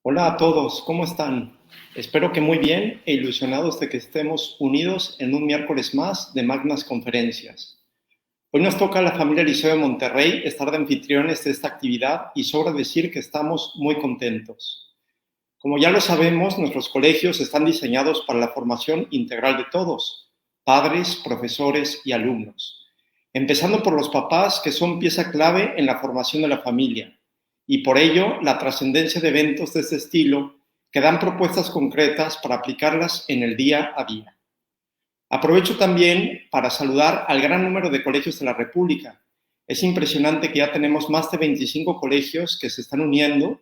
Hola a todos, ¿cómo están? Espero que muy bien e ilusionados de que estemos unidos en un miércoles más de Magnas Conferencias. Hoy nos toca a la familia Liceo de Monterrey estar de anfitriones de esta actividad y sobra decir que estamos muy contentos. Como ya lo sabemos, nuestros colegios están diseñados para la formación integral de todos, padres, profesores y alumnos, empezando por los papás, que son pieza clave en la formación de la familia, y por ello la trascendencia de eventos de este estilo que dan propuestas concretas para aplicarlas en el día a día. Aprovecho también para saludar al gran número de colegios de la República. Es impresionante que ya tenemos más de 25 colegios que se están uniendo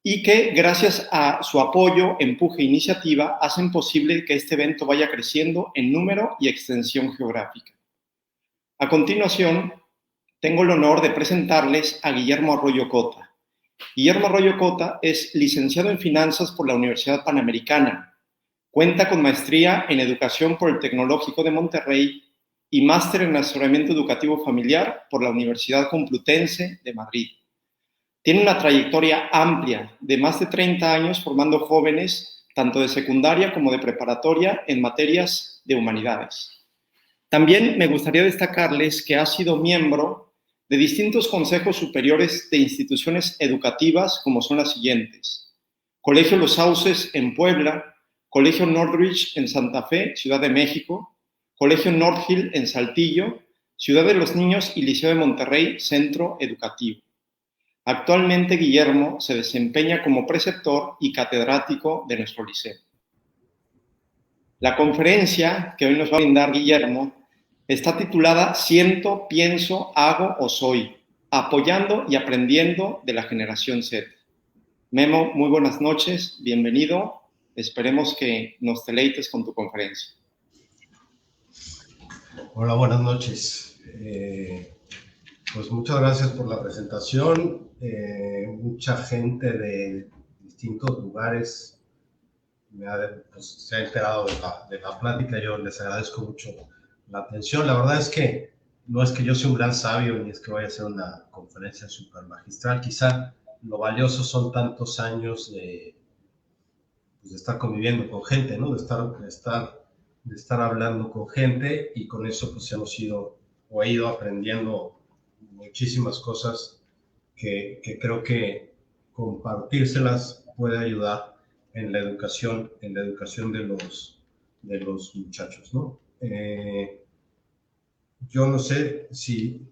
y que gracias a su apoyo, empuje e iniciativa hacen posible que este evento vaya creciendo en número y extensión geográfica. A continuación, tengo el honor de presentarles a Guillermo Arroyo Cota. Guillermo Arroyo Cota es licenciado en Finanzas por la Universidad Panamericana. Cuenta con maestría en Educación por el Tecnológico de Monterrey y máster en Asesoramiento Educativo Familiar por la Universidad Complutense de Madrid. Tiene una trayectoria amplia de más de 30 años formando jóvenes tanto de secundaria como de preparatoria en materias de humanidades. También me gustaría destacarles que ha sido miembro de distintos consejos superiores de instituciones educativas como son las siguientes: Colegio Los Sauces en Puebla, Colegio Northridge en Santa Fe, Ciudad de México, Colegio North Hill en Saltillo, Ciudad de los Niños y Liceo de Monterrey, Centro Educativo. Actualmente Guillermo se desempeña como preceptor y catedrático de nuestro liceo. La conferencia que hoy nos va a brindar Guillermo está titulada Siento, pienso, hago o soy, apoyando y aprendiendo de la generación Z. Memo, muy buenas noches, bienvenido. Esperemos que nos deleites con tu conferencia. Hola, buenas noches. Pues muchas gracias por la presentación. Mucha gente de distintos lugares se ha enterado de la plática. Yo les agradezco mucho la atención. La verdad es que no es que yo sea un gran sabio ni es que vaya a hacer una conferencia súper magistral. Quizá lo valioso son tantos años de estar conviviendo con gente, ¿no? De estar hablando con gente, y con eso pues he ido aprendiendo muchísimas cosas que creo que compartírselas puede ayudar en la educación de los muchachos, ¿no? Yo no sé si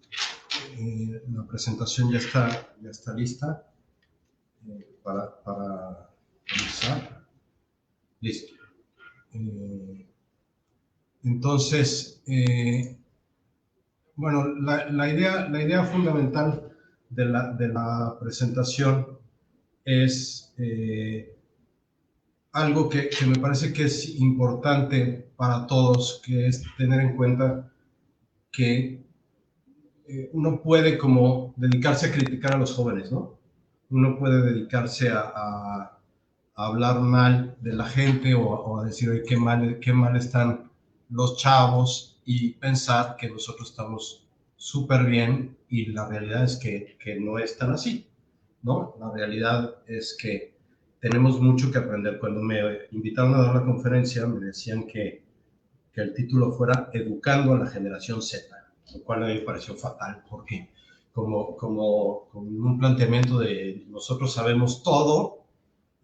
la presentación ya está lista para comenzar. Listo. Entonces, bueno, la idea fundamental de la presentación es algo que me parece que es importante para todos, que es tener en cuenta que uno puede como dedicarse a criticar a los jóvenes, ¿no? Uno puede dedicarse a hablar mal de la gente o a decir, oye, qué mal están los chavos, y pensar que nosotros estamos súper bien, y la realidad es que no es tan así, ¿no? La realidad es que tenemos mucho que aprender. Cuando me invitaron a dar la conferencia, me decían que el título fuera Educando a la Generación Z, lo cual a mí me pareció fatal, porque como un planteamiento de nosotros sabemos todo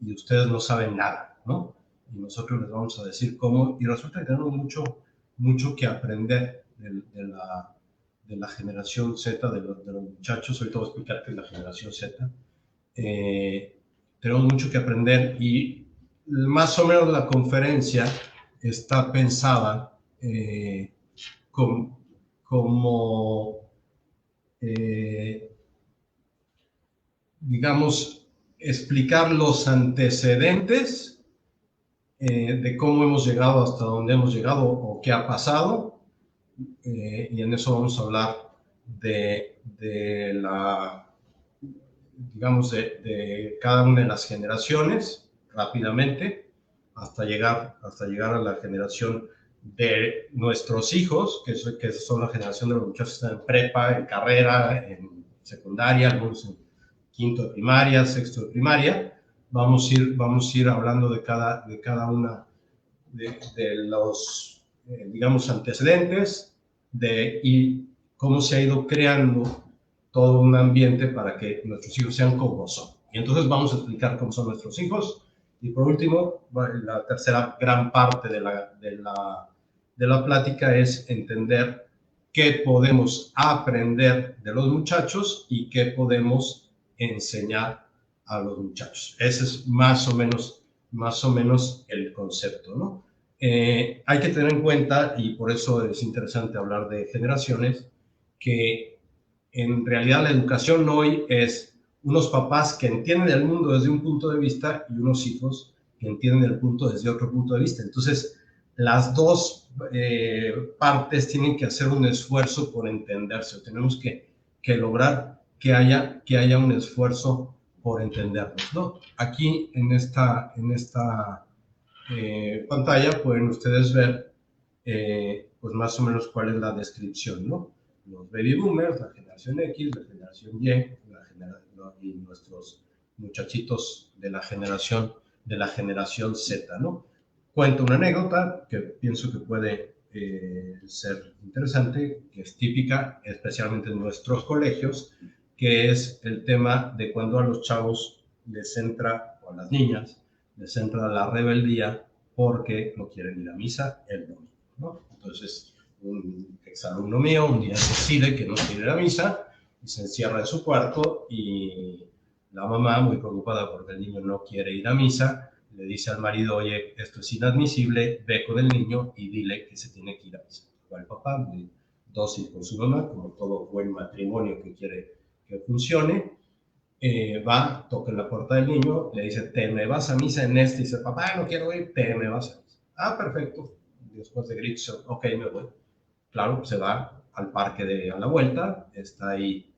y ustedes no saben nada, ¿no? Y nosotros les vamos a decir cómo, y resulta que tenemos mucho que aprender de la generación Z, de los muchachos. Ahorita voy a explicar qué es la generación Z. Tenemos mucho que aprender, y más o menos la conferencia está pensada como digamos, explicar los antecedentes de cómo hemos llegado hasta donde hemos llegado o qué ha pasado, y en eso vamos a hablar de cada una de las generaciones rápidamente, hasta llegar a la generación de nuestros hijos, que son la generación de los muchachos que están en prepa, en carrera, en secundaria, algunos en quinto de primaria, sexto de primaria, vamos a ir hablando de cada una de los, digamos, antecedentes y cómo se ha ido creando todo un ambiente para que nuestros hijos sean como son. Y entonces vamos a explicar cómo son nuestros hijos. Y por último, la tercera gran parte de la plática es entender qué podemos aprender de los muchachos y qué podemos enseñar a los muchachos. Ese es más o menos el concepto, ¿no? Hay que tener en cuenta, y por eso es interesante hablar de generaciones, que en realidad la educación hoy es unos papás que entienden el mundo desde un punto de vista y unos hijos que entienden el mundo desde otro punto de vista. Entonces, las dos partes tienen que hacer un esfuerzo por entenderse. Tenemos que lograr que haya un esfuerzo por entendernos, ¿no? Aquí en esta pantalla pueden ustedes ver pues más o menos cuál es la descripción, ¿no? Los baby boomers, la generación X, la generación Y, y nuestros muchachitos de la generación Z, ¿no? Cuento una anécdota que pienso que puede ser interesante, que es típica, especialmente en nuestros colegios, que es el tema de cuando a los chavos les entra, o a las niñas, les entra la rebeldía porque no quieren ir a misa el domingo, ¿no? Entonces, un exalumno mío un día decide que no quiere ir a misa y se encierra en su cuarto y la mamá, muy preocupada porque el niño no quiere ir a misa, le dice al marido, oye, esto es inadmisible, ve con el niño y dile que se tiene que ir a misa. Va el papá, muy dócil con su mamá, como todo buen matrimonio que quiere que funcione, va, toca en la puerta del niño, le dice, ¿te me vas a misa en este? Y dice, papá, no quiero ir, te me vas a misa. Ah, perfecto. Después de gritos, ok, me voy. Claro, se va al parque a la vuelta, está ahí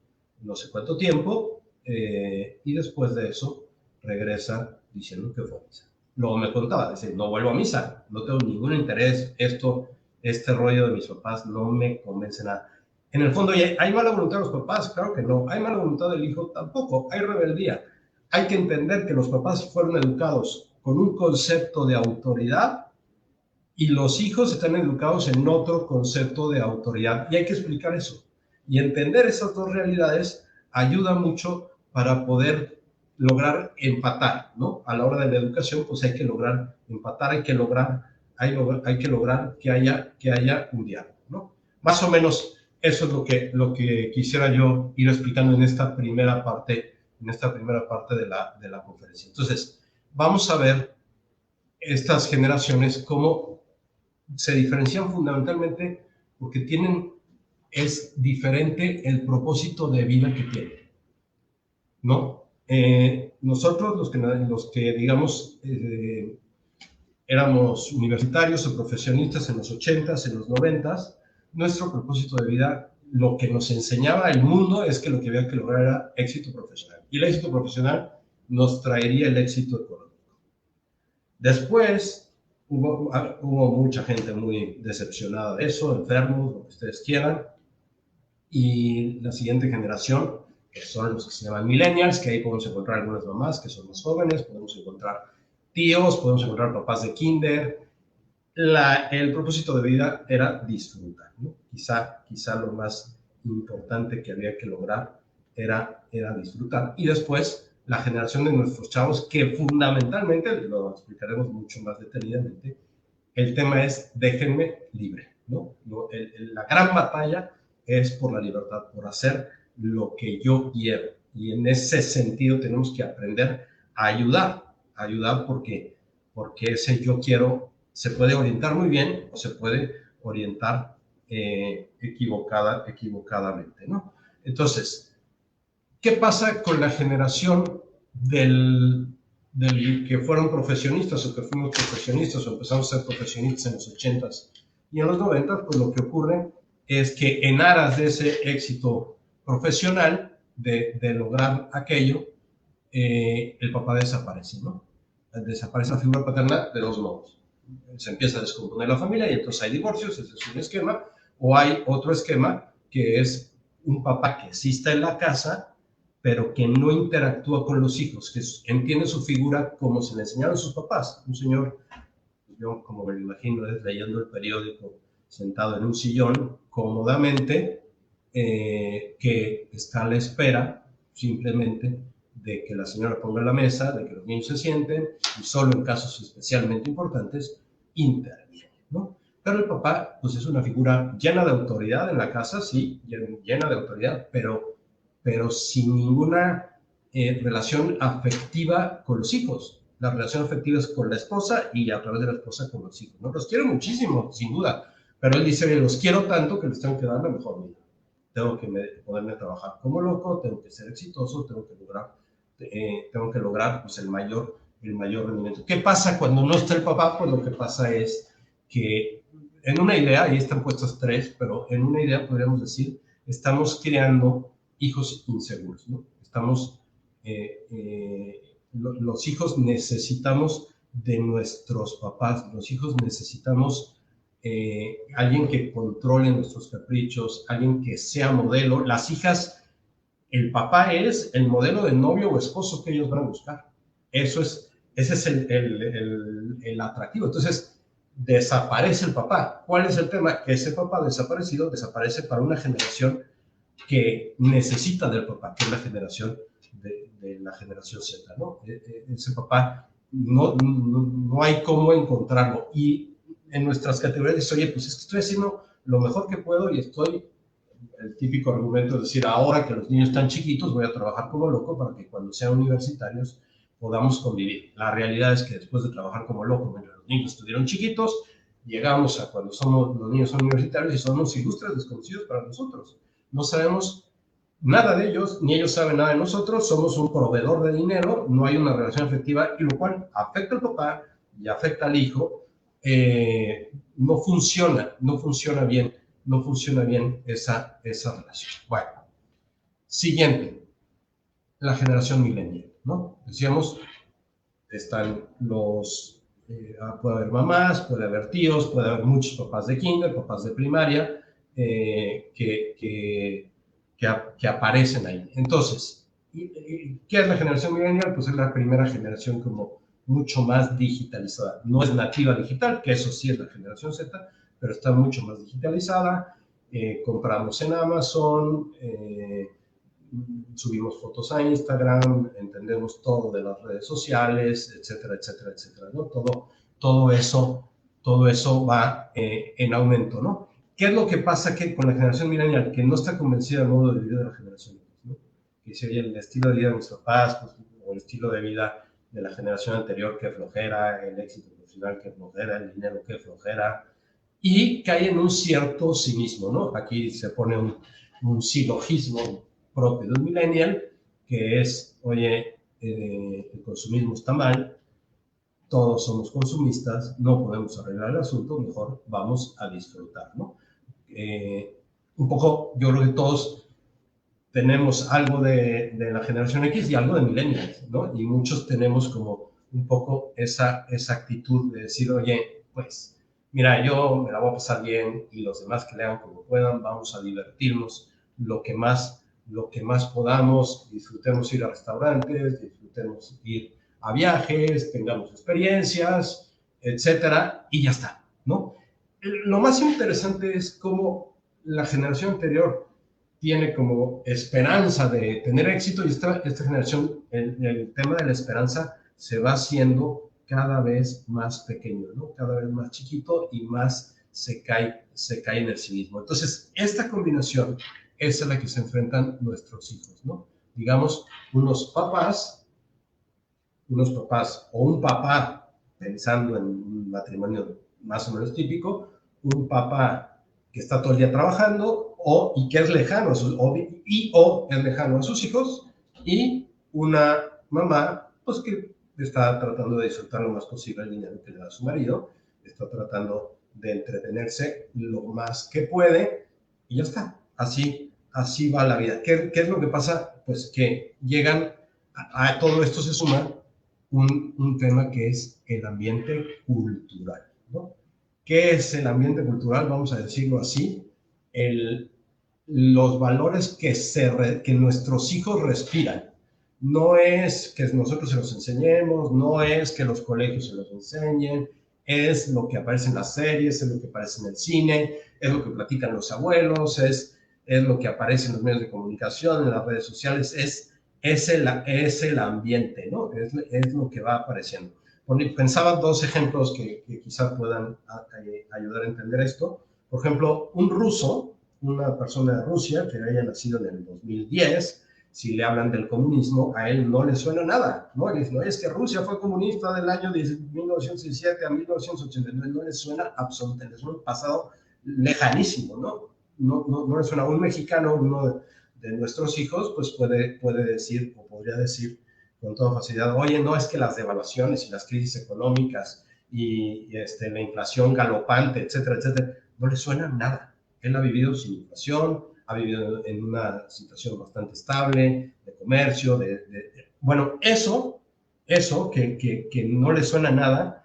no sé cuánto tiempo, y después de eso regresa diciendo que fue a misa. Luego me contaba, dice, no vuelvo a misa, no tengo ningún interés, este rollo de mis papás no me convence nada. En el fondo, ¿hay mala voluntad de los papás? Claro que no. ¿Hay mala voluntad del hijo? Tampoco. Hay rebeldía. Hay que entender que los papás fueron educados con un concepto de autoridad y los hijos están educados en otro concepto de autoridad. Y hay que explicar eso. Y entender esas dos realidades ayuda mucho para poder lograr empatar, ¿no? A la hora de la educación, pues hay que lograr empatar, hay que lograr que haya un diálogo, ¿no? Más o menos eso es lo que quisiera yo ir explicando en esta primera parte de la conferencia. Entonces, vamos a ver estas generaciones cómo se diferencian fundamentalmente porque es diferente el propósito de vida que tienen, ¿no? Nosotros, los que digamos, éramos universitarios o profesionistas en los 80s, en los 90s, nuestro propósito de vida, lo que nos enseñaba el mundo es que lo que había que lograr era éxito profesional. Y el éxito profesional nos traería el éxito económico. Después hubo mucha gente muy decepcionada de eso, enfermos, lo que ustedes quieran. Y la siguiente generación, que son los que se llaman millennials, que ahí podemos encontrar algunas mamás que son más jóvenes, podemos encontrar tíos, podemos encontrar papás de kinder. El propósito de vida era disfrutar, ¿no? Quizá lo más importante que había que lograr era disfrutar. Y después, la generación de nuestros chavos, que fundamentalmente, lo explicaremos mucho más detenidamente, el tema es déjenme libre, ¿no? La gran batalla es por la libertad, por hacer lo que yo quiero. Y en ese sentido tenemos que aprender a ayudar porque ese yo quiero se puede orientar muy bien o se puede orientar equivocadamente, ¿no? Entonces, ¿qué pasa con la generación del que fueron profesionistas o que fuimos profesionistas o empezamos a ser profesionistas en los 80s y en los 90s? Pues lo que ocurre es que en aras de ese éxito profesional, de lograr aquello, el papá desaparece, ¿no? Desaparece la figura paterna de dos modos. Se empieza a descomponer la familia y entonces hay divorcios, ese es un esquema, o hay otro esquema que es un papá que sí está en la casa, pero que no interactúa con los hijos, que entiende su figura como se le enseñaron a sus papás. Un señor, yo como me lo imagino, es leyendo el periódico, sentado en un sillón, cómodamente, que está a la espera simplemente de que la señora ponga la mesa, de que los niños se sienten, y solo en casos especialmente importantes interviene, ¿no? Pero el papá, pues es una figura llena de autoridad en la casa, sí, llena de autoridad, pero sin ninguna relación afectiva con los hijos. La relación afectiva es con la esposa y a través de la esposa con los hijos, ¿no? Los quiero muchísimo, sin duda, pero él dice, los quiero tanto que les tengo que dar la mejor vida. Tengo que poderme trabajar como loco, tengo que ser exitoso, tengo que lograr pues, el mayor rendimiento. ¿Qué pasa cuando no está el papá? Pues lo que pasa es que en una idea, ahí están puestas tres, pero en una idea podríamos decir, estamos creando hijos inseguros, ¿no? Los hijos necesitamos de nuestros papás, los hijos necesitamos alguien que controle nuestros caprichos, alguien que sea modelo. Las hijas, el papá es el modelo de novio o esposo que ellos van a buscar. Ese es el atractivo. Entonces, desaparece el papá. ¿Cuál es el tema? Que ese papá desaparecido desaparece para una generación que necesita del papá, que es la generación de la generación Z, ¿no? Ese papá no hay cómo encontrarlo. Y en nuestras categorías dice, oye, pues es que estoy haciendo lo mejor que puedo y el típico argumento es decir, ahora que los niños están chiquitos, voy a trabajar como loco para que cuando sean universitarios podamos convivir. La realidad es que después de trabajar como loco, cuando los niños estuvieron chiquitos, llegamos a cuando los niños son universitarios y somos ilustres desconocidos para nosotros. No sabemos nada de ellos, ni ellos saben nada de nosotros, somos un proveedor de dinero, no hay una relación afectiva, y lo cual afecta al papá y afecta al hijo. No funciona bien esa relación. Bueno, siguiente, la generación millennial, ¿no? Decíamos, están puede haber mamás, puede haber tíos, puede haber muchos papás de kinder, papás de primaria, que aparecen ahí. Entonces, ¿qué es la generación millennial? Pues es la primera generación como mucho más digitalizada. No es nativa digital, que eso sí es la generación Z, pero está mucho más digitalizada. Compramos en Amazon, subimos fotos a Instagram, entendemos todo de las redes sociales, etcétera, etcétera, etcétera, ¿no? Todo eso va en aumento, ¿no? ¿Qué es lo que pasa con la generación millennial? Que no está convencida del modo de vida de la generación, ¿no? Que sería el estilo de vida de mis papás, pues, o el estilo de vida de la generación anterior, que flojera, el éxito profesional, que flojera, el dinero, que flojera, y cae en un cierto cinismo, ¿no? Aquí se pone un silogismo propio de un millennial, que es, oye, el consumismo está mal, todos somos consumistas, no podemos arreglar el asunto, mejor vamos a disfrutar, ¿no? Un poco, yo creo que todos tenemos algo de la generación X y algo de millennials, ¿no? Y muchos tenemos como un poco esa actitud de decir, oye, pues, mira, yo me la voy a pasar bien y los demás que le hagan como puedan, vamos a divertirnos lo que más podamos, disfrutemos ir a restaurantes, disfrutemos ir a viajes, tengamos experiencias, etcétera, y ya está, ¿no? Lo más interesante es cómo la generación anterior tiene como esperanza de tener éxito y esta generación, el tema de la esperanza se va haciendo cada vez más pequeño, ¿no? Cada vez más chiquito y más se cae en el cinismo. Entonces, esta combinación es a la que se enfrentan nuestros hijos, ¿no? Digamos, unos papás o un papá, pensando en un matrimonio más o menos típico, un papá que está todo el día trabajando y que es lejano es lejano a sus hijos, y una mamá, pues que está tratando de disfrutar lo más posible el dinero que le da su marido, está tratando de entretenerse lo más que puede, y ya está. Así va la vida. ¿Qué es lo que pasa? Pues que llegan, a todo esto se suma un tema que es el ambiente cultural, ¿no? ¿Qué es el ambiente cultural? Vamos a decirlo así. los valores que nuestros hijos respiran. No es que nosotros se los enseñemos, no es que los colegios se los enseñen, es lo que aparece en las series, es lo que aparece en el cine, es lo que platican los abuelos, es lo que aparece en los medios de comunicación, en las redes sociales, es el ambiente, ¿no? Es lo que va apareciendo. Pensaba dos ejemplos que quizás puedan ayudar a entender esto. Por ejemplo, un ruso, una persona de Rusia que haya nacido en el 2010, si le hablan del comunismo, a él no le suena nada, ¿no? No es que Rusia fue comunista del año 1917 a 1989, no le suena absolutamente, le suena un pasado lejanísimo, ¿no? No le suena a un mexicano, uno de nuestros hijos, pues puede decir, o podría decir con toda facilidad, oye, no, es que las devaluaciones y las crisis económicas y la inflación galopante, etcétera, etcétera, no le suena nada. Él ha vivido sin inflación, ha vivido en una situación bastante estable, de comercio, bueno, eso que no le suena nada,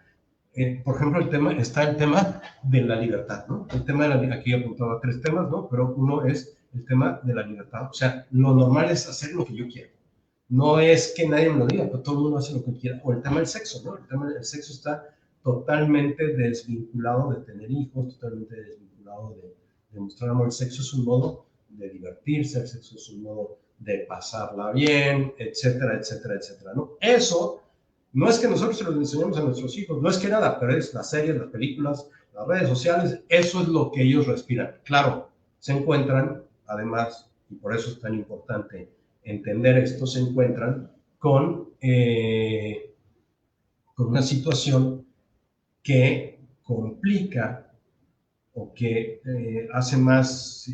por ejemplo, está el tema de la libertad, ¿no? El tema de aquí he apuntado a 3 temas, ¿no? Pero uno es el tema de la libertad. O sea, lo normal es hacer lo que yo quiero. No es que nadie me lo diga, pero todo el mundo hace lo que quiera. O el tema del sexo, ¿no? El tema del sexo está totalmente desvinculado de tener hijos, totalmente desvinculado de mostrar amor. El sexo es un modo de divertirse, el sexo es un modo de pasarla bien, etcétera, etcétera, etcétera, ¿no? Eso no es que nosotros se los enseñemos a nuestros hijos, no es que nada, pero es las series, las películas, las redes sociales, eso es lo que ellos respiran. Claro, se encuentran, además, y por eso es tan importante entender esto, se encuentran con una situación que complica o que hace más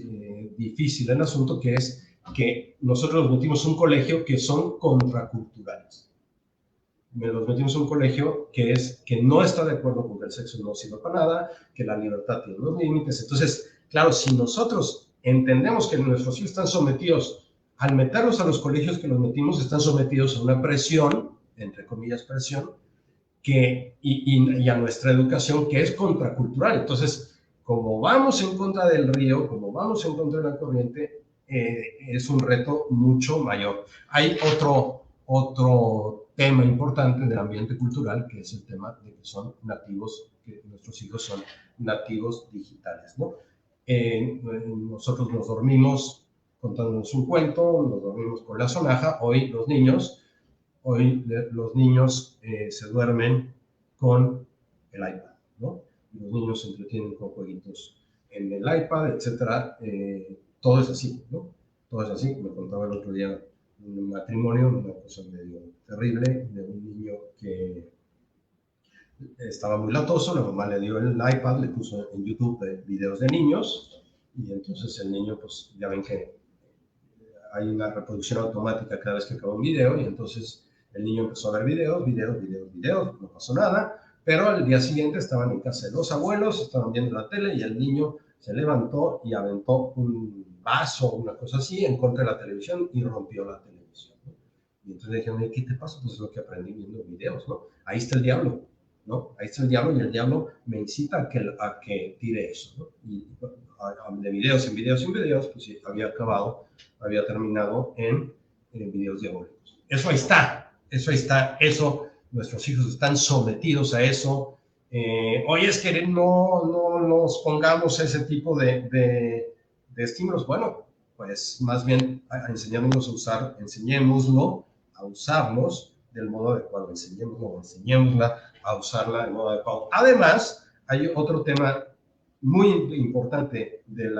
difícil el asunto, que es que nosotros los metimos en un colegio que son contraculturales. Los metimos en un colegio que no está de acuerdo con que el sexo no sirve para nada, que la libertad tiene unos límites. Entonces, claro, si nosotros entendemos que nuestros hijos están sometidos, al meterlos a los colegios que los metimos, están sometidos a una presión, entre comillas presión, y a nuestra educación que es contracultural. Entonces, como vamos en contra del río, como vamos en contra de la corriente, es un reto mucho mayor. Hay otro tema importante del ambiente cultural, que es el tema de que son nativos, que nuestros hijos son nativos digitales, ¿no? Nosotros nos dormimos contándonos un cuento, nos dormimos con la sonaja. Hoy los niños se duermen con el iPad, ¿no? Los niños se entretienen con jueguitos en el iPad, etcétera. Todo es así, ¿no? Todo es así. Me contaba el otro día un matrimonio, una cosa medio terrible, de un niño que estaba muy latoso, la mamá le dio el iPad, le puso en YouTube videos de niños, y entonces el niño, pues ya ven que hay una reproducción automática cada vez que acaba un video, y entonces el niño empezó a ver videos, no pasó nada, pero al día siguiente estaban en casa de los abuelos, estaban viendo la tele, y el niño se levantó y aventó un vaso, una cosa así, en contra de la televisión y rompió la televisión, ¿no? Y entonces le dijeron, ¿qué te pasa? Pues es lo que aprendí viendo videos, ¿no? Ahí está el diablo, ¿no? Ahí está el diablo, y el diablo me incita a que tire eso, ¿no? Y de videos en videos, pues sí, había terminado en videos diabólicos. Eso ahí está, nuestros hijos están sometidos a eso. Hoy es que no nos pongamos ese tipo de estímulos. Bueno, pues más bien enseñémoslo a usarlos del modo adecuado, enseñémosla a usarla del modo adecuado. Además, hay otro tema muy importante del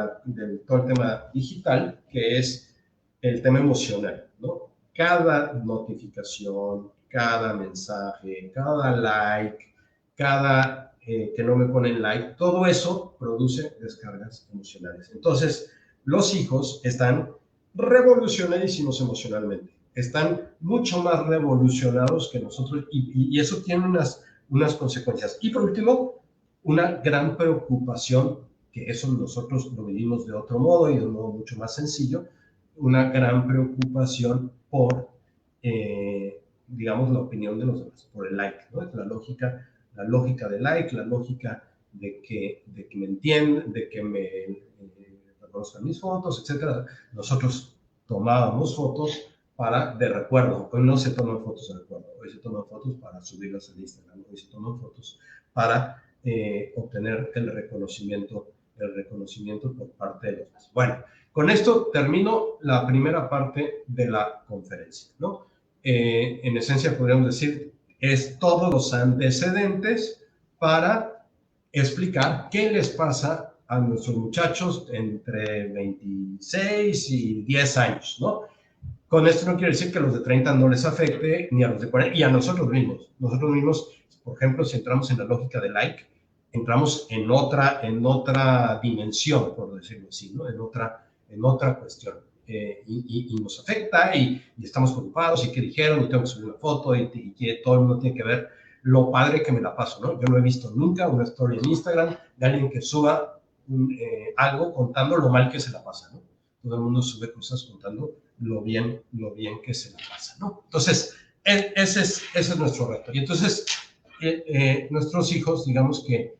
todo el tema digital, que es el tema emocional, ¿no? Cada notificación, cada mensaje, cada like, cada que no me ponen like, todo eso produce descargas emocionales. Entonces, los hijos están revolucionadísimos emocionalmente, están mucho más revolucionados que nosotros, y eso tiene unas consecuencias. Y por último, una gran preocupación, que eso nosotros lo vivimos de otro modo y de un modo mucho más sencillo, una gran preocupación por, digamos, la opinión de los demás, por el like, ¿no? La lógica del like, la lógica de que me entiendan, de que me reconozcan mis fotos, etcétera. Nosotros tomábamos fotos de recuerdo. Hoy no se toman fotos de recuerdo, hoy se toman fotos para subirlas al Instagram, hoy se toman fotos para obtener el reconocimiento por parte de los demás. Bueno, con esto termino la primera parte de la conferencia, ¿no? En esencia podríamos decir, es todos los antecedentes para explicar qué les pasa a nuestros muchachos entre 26 y 10 años, ¿no? Con esto no quiere decir que a los de 30 no les afecte, ni a los de 40, y a nosotros mismos. Nosotros mismos, por ejemplo, si entramos en la lógica de like, entramos en otra dimensión, por decirlo así, ¿no? En otra cuestión. Y nos afecta, y estamos preocupados, y qué dijeron, y tengo que subir una foto, y todo el mundo tiene que ver lo padre que me la paso, ¿no? Yo no he visto nunca una story en Instagram de alguien que suba algo contando lo mal que se la pasa, ¿no? Todo el mundo sube cosas contando lo bien que se la pasa, ¿no? Entonces, ese es nuestro reto. Y entonces, nuestros hijos, digamos que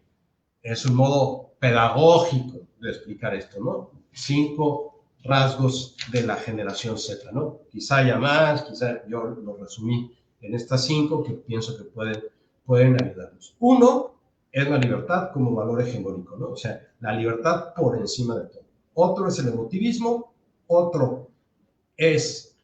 es un modo pedagógico de explicar esto, ¿no? 5 rasgos de la generación Z, ¿no? Quizá haya más, quizá yo lo resumí en estas 5 que pienso que pueden ayudarnos. Uno es la libertad como valor hegemónico, ¿no? O sea, la libertad por encima de todo. Otro es el emotivismo, otro es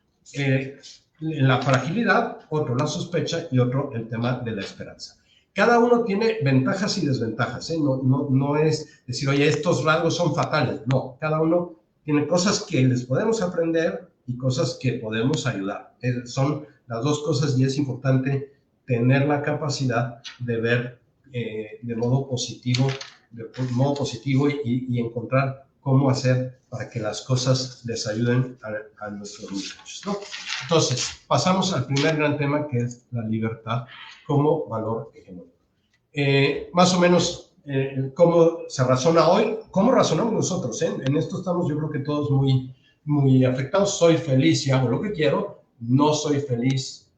la fragilidad, otro la sospecha y otro el tema de la esperanza. Cada uno tiene ventajas y desventajas, ¿eh? No es decir, oye, estos rasgos son fatales. No, cada uno tiene cosas que les podemos aprender y cosas que podemos ayudar. Son las dos cosas y es importante tener la capacidad de ver de modo positivo y encontrar cómo hacer para que las cosas les ayuden a nuestros muchachos, ¿no? Entonces, pasamos al primer gran tema, que es la libertad como valor hegemónico. Más o menos, ¿cómo se razona hoy? ¿Cómo razonamos nosotros? En esto estamos, yo creo que todos muy afectados. Soy feliz si hago lo que quiero, no soy feliz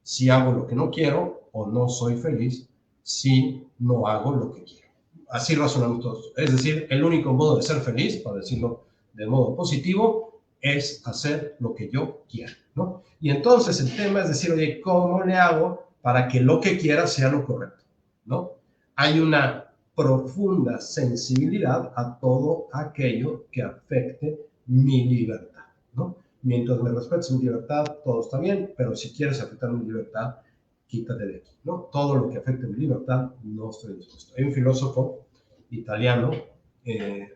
si hago lo que no quiero, o no soy feliz si no hago lo que quiero. Así razonamos todos. Es decir, el único modo de ser feliz, para decirlo de modo positivo, es hacer lo que yo quiera, ¿no? Y entonces el tema es decir, oye, ¿cómo le hago para que lo que quiera sea lo correcto, ¿no? Hay una profunda sensibilidad a todo aquello que afecte mi libertad, ¿no? Mientras me respetes mi libertad, todo está bien, pero si quieres afectar mi libertad, quítate de aquí, ¿no? Todo lo que afecte mi libertad, no estoy dispuesto. Hay un filósofo italiano,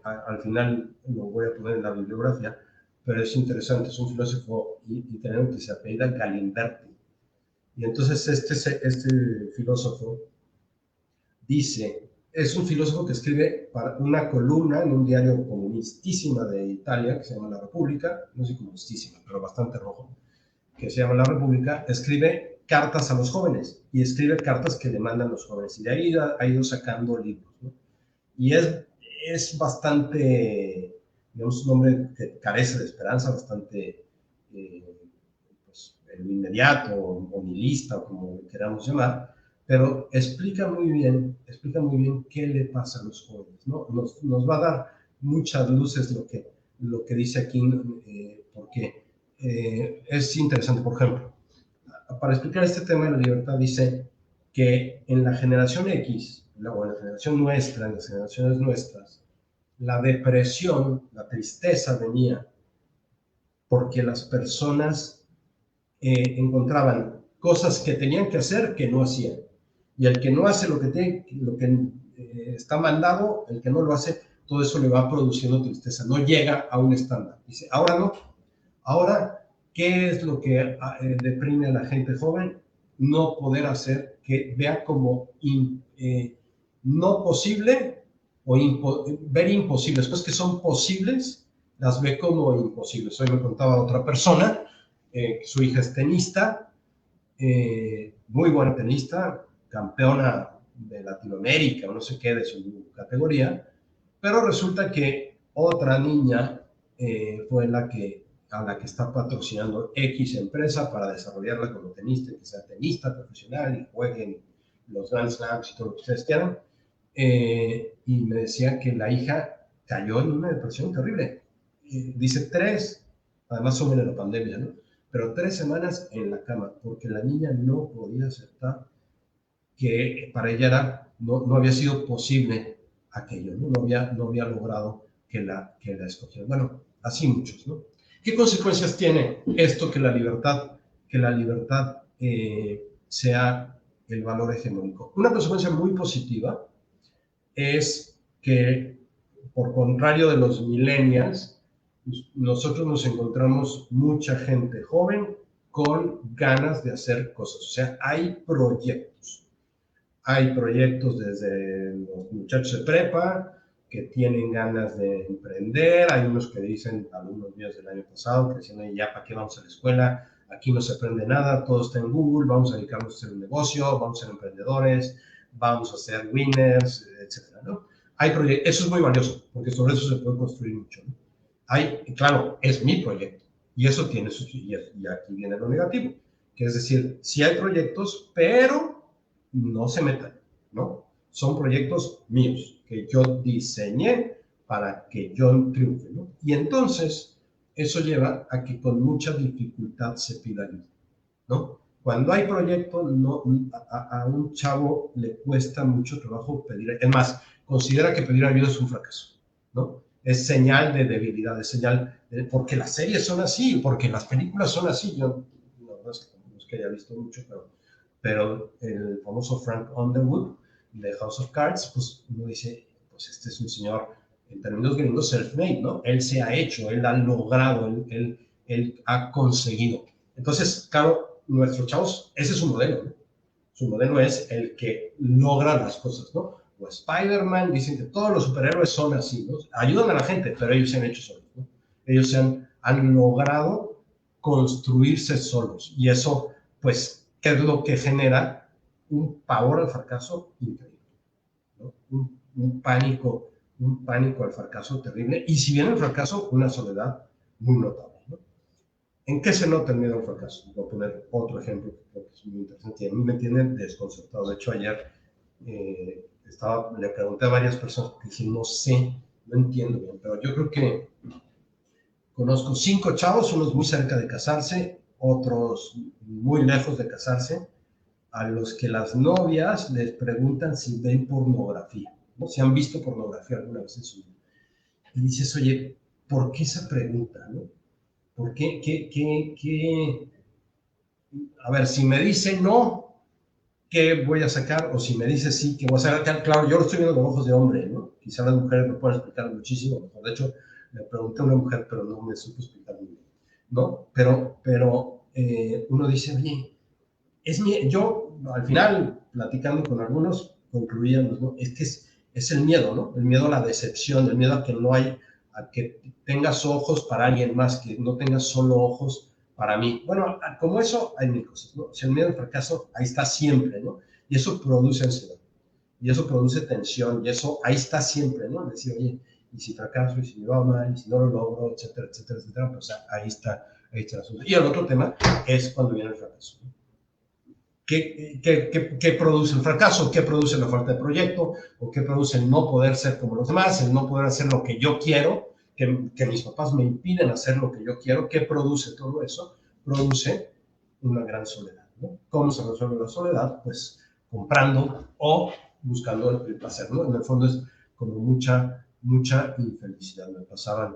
al final lo voy a poner en la bibliografía, pero es interesante, es un filósofo italiano que se apellida Galimberti. Y entonces este filósofo dice, es un filósofo que escribe para una columna en un diario comunistísima de Italia, que se llama La República, no sé comunistísima, pero bastante rojo, que se llama La República, escribe cartas a los jóvenes, y escribe cartas que le mandan los jóvenes, y de ahí ha ido sacando libros, ¿no? Y es bastante, digamos, un hombre que carece de esperanza, bastante, pues, en lo inmediato, o nihilista, o como queramos llamar, pero explica muy bien qué le pasa a los jóvenes, ¿no? Nos va a dar muchas luces lo que dice aquí, porque es interesante. Por ejemplo, para explicar este tema de la libertad, dice que en la generación X, o en la generación nuestra, en las generaciones nuestras, la depresión, la tristeza venía porque las personas encontraban cosas que tenían que hacer que no hacían. Y el que no hace lo que está mandado, el que no lo hace, todo eso le va produciendo tristeza. No llega a un estándar. Dice, ahora no. Ahora, ¿qué es lo que deprime a la gente joven? No poder hacer, que vea como no posible, o ver imposibles. Cosas que son posibles, las ve como imposibles. Hoy me contaba otra persona, su hija es tenista, muy buena tenista, campeona de Latinoamérica o no sé qué de su categoría, pero resulta que otra niña fue a la que está patrocinando X empresa para desarrollarla como tenista, que sea tenista profesional y jueguen los Grand Slams y todo lo que ustedes quieran. Y me decía que la hija cayó en una depresión terrible. Dice 3, además son en la pandemia, ¿no? Pero 3 semanas en la cama, porque la niña no podía aceptar que para ella no había sido posible aquello, ¿no? No había logrado que la escogiera. Bueno, así muchos, ¿no? ¿Qué consecuencias tiene esto que la libertad sea el valor hegemónico? Una consecuencia muy positiva es que, por contrario de los millennials, nosotros nos encontramos mucha gente joven con ganas de hacer cosas. O sea, hay proyectos. Hay proyectos desde los muchachos de prepa que tienen ganas de emprender. Hay unos que dicen, algunos días del año pasado, que decían, ya, ¿para qué vamos a la escuela? Aquí no se aprende nada, todo está en Google, vamos a dedicarnos a hacer un negocio, vamos a ser emprendedores, vamos a ser winners, etcétera, ¿no? Hay proyectos, eso es muy valioso, porque sobre eso se puede construir mucho, ¿no? Claro, es mi proyecto, y eso tiene y aquí viene lo negativo, que es decir, sí hay proyectos, pero no se metan, ¿no? Son proyectos míos, que yo diseñé para que yo triunfe, ¿no? Y entonces, eso lleva a que con mucha dificultad se pida ayuda, ¿no? Cuando hay proyecto, a un chavo le cuesta mucho trabajo pedir, es más, considera que pedir ayuda es un fracaso, ¿no? Es señal de debilidad, es señal porque las series son así, porque las películas son así. Yo no es que haya visto mucho, pero el famoso Frank Underwood de House of Cards, pues uno dice, pues este es un señor, en términos gringos, self-made, ¿no? Él se ha hecho, él ha logrado, él ha conseguido. Entonces, claro, nuestros chavos, ese es su modelo, ¿no? Su modelo es el que logra las cosas, ¿no? O Spider-Man, dicen que todos los superhéroes son así, ¿no? Ayudan a la gente, pero ellos se han hecho solos, ¿no? Ellos han logrado construirse solos. Y eso, pues, ¿qué es lo que genera? Un pavor al fracaso increíble, ¿no? Un pánico al fracaso terrible. Y si viene el fracaso, una soledad muy notable, ¿no? ¿En qué se nota el miedo al fracaso? Voy a poner otro ejemplo que creo que es muy interesante y a mí me tiene desconcertado. De hecho, ayer le pregunté a varias personas que dije, no sé, no entiendo bien, pero yo creo que conozco 5 chavos, unos muy cerca de casarse, otros muy lejos de casarse, a los que las novias les preguntan si ven pornografía, ¿no? Si han visto pornografía alguna vez en su vida. Y dices, oye, ¿por qué esa pregunta, no? ¿Por qué? A ver, si me dice no, ¿qué voy a sacar? O si me dice sí, ¿qué voy a sacar? Claro, yo lo estoy viendo con ojos de hombre, ¿no? Quizá las mujeres me puedan explicar muchísimo mejor. De hecho, le pregunté a una mujer, pero no me supo explicar muy bien, ¿no? Pero uno dice, oye, yo al final, platicando con algunos, concluíamos, ¿no? Es que es el miedo, ¿no? El miedo a la decepción, el miedo a que no hay, a que tengas ojos para alguien más, que no tengas solo ojos para mí. Bueno, como eso hay mil cosas, ¿no? Si el miedo al fracaso, ahí está siempre, ¿no? Y eso produce ansiedad, y eso produce tensión, y eso ahí está siempre, ¿no? Decir, oye, y si fracaso, y si me va mal, y si no lo logro, etcétera, etcétera, etcétera, pues ahí está el asunto. Y el otro tema es cuando viene el fracaso, ¿no? ¿Qué produce el fracaso? ¿Qué produce la falta de proyecto? ¿O qué produce el no poder ser como los demás? El no poder hacer lo que yo quiero, que mis papás me impiden hacer lo que yo quiero. ¿Qué produce todo eso? Produce una gran soledad, ¿no? ¿Cómo se resuelve la soledad? Pues comprando o buscando el placer, ¿no? En el fondo es como mucha infelicidad. Me pasaban